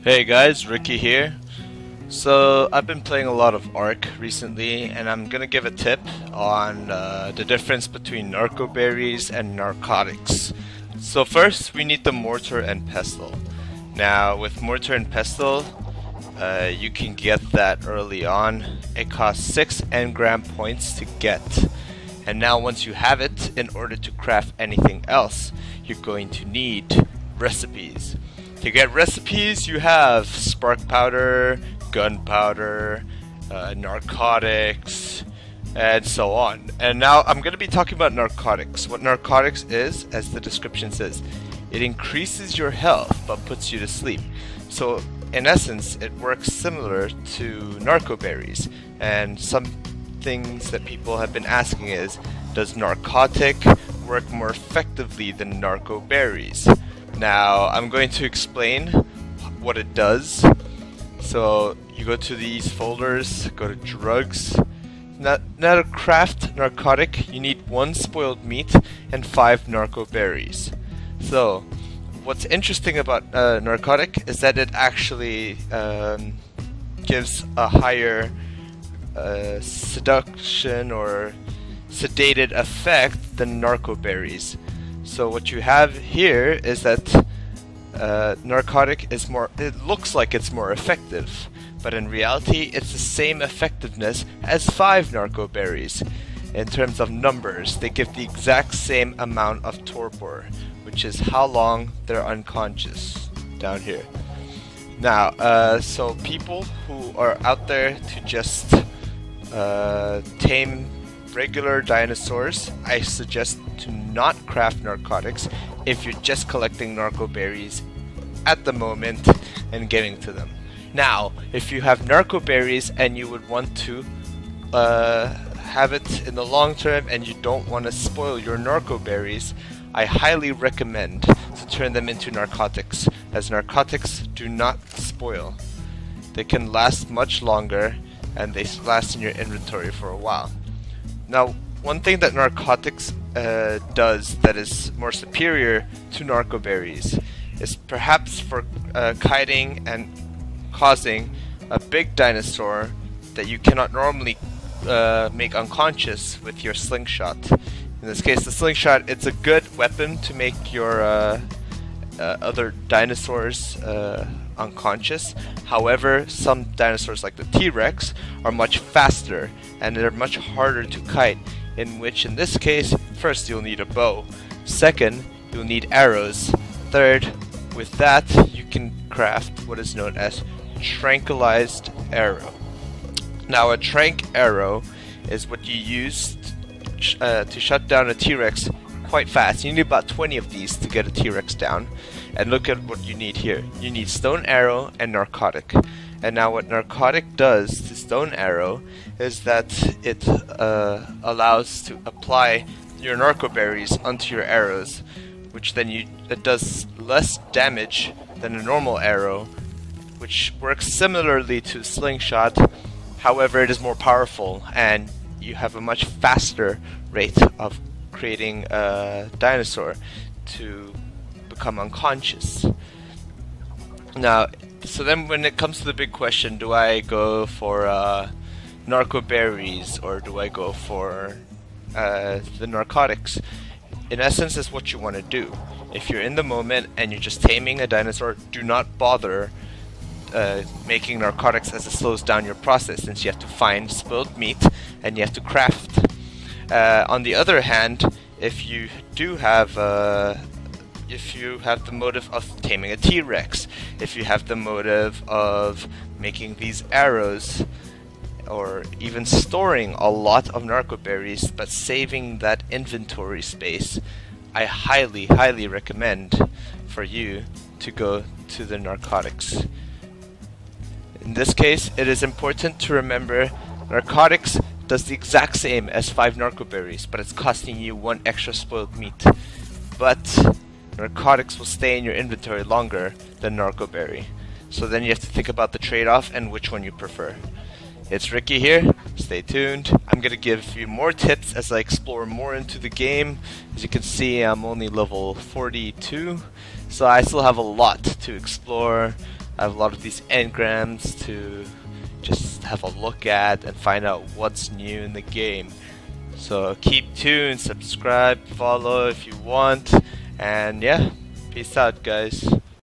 Hey guys, Ricky here. So I've been playing a lot of Ark recently, and I'm gonna give a tip on the difference between narcoberries and narcotics. So first, we need the mortar and pestle. Now with mortar and pestle, you can get that early on. It costs 6 engram points to get. And now once you have it, in order to craft anything else, you're going to need recipes. To get recipes, you have spark powder, gunpowder, narcotics, and so on. And now I'm going to be talking about narcotics. What narcotics is, as the description says, it increases your health but puts you to sleep. So in essence, it works similar to narcoberries. And some things that people have been asking is, does narcotic work more effectively than narcoberries? Now, I'm going to explain what it does. So, you go to these folders, go to drugs. Now to craft narcotic, you need 1 spoiled meat and 5 narcoberries. So, what's interesting about narcotic is that it actually gives a higher seduction or sedated effect than narcoberries. So what you have here is that narcotic is more, it looks like it's more effective, but in reality it's the same effectiveness as 5 narcoberries. In terms of numbers, they give the exact same amount of torpor, which is how long they're unconscious, down here. Now, so people who are out there to just tame regular dinosaurs, I suggest to not craft narcotics if you're just collecting narcoberries at the moment and giving to them. Now, if you have narcoberries and you would want to have it in the long term and you don't want to spoil your narcoberries, I highly recommend to turn them into narcotics, as narcotics do not spoil. They can last much longer and they last in your inventory for a while. Now, one thing that narcotics does that is more superior to narcoberries is perhaps for kiting and causing a big dinosaur that you cannot normally make unconscious with your slingshot. In this case, the slingshot, it's a good weapon to make your other dinosaurs unconscious. However, some dinosaurs like the T-Rex are much faster and they're much harder to kite, in which in this case, first you'll need a bow, second you'll need arrows, third, with that you can craft what is known as tranquilized arrow. Now a tranq arrow is what you use to shut down a T-Rex quite fast. You need about 20 of these to get a T-Rex down. And look at what you need here. You need stone arrow and narcotic. And now what narcotic does to stone arrow is that it allows to apply your narcoberries onto your arrows, which then it does less damage than a normal arrow, which works similarly to slingshot. However, it is more powerful and you have a much faster rate of creating a dinosaur to become unconscious. Now, so then when it comes to the big question, do I go for narcoberries or do I go for the narcotics? In essence, is what you want to do. If you're in the moment and you're just taming a dinosaur, do not bother making narcotics, as it slows down your process, since you have to find spilled meat and you have to craft. On the other hand, if you do have the motive of taming a T-Rex, if you have the motive of making these arrows, or even storing a lot of narcoberries but saving that inventory space, I highly, highly recommend for you to go to the narcotics. In this case, it is important to remember narcotics does the exact same as 5 narcoberries, but it's costing you 1 extra spoiled meat. But narcotics will stay in your inventory longer than narcoberry. So then you have to think about the trade-off and which one you prefer. It's Ricky here, stay tuned. I'm gonna give you more tips as I explore more into the game. As you can see, I'm only level 42, so I still have a lot to explore. I have a lot of these engrams to just have a look at and find out what's new in the game. So keep tuned, subscribe, follow if you want, and yeah, peace out guys.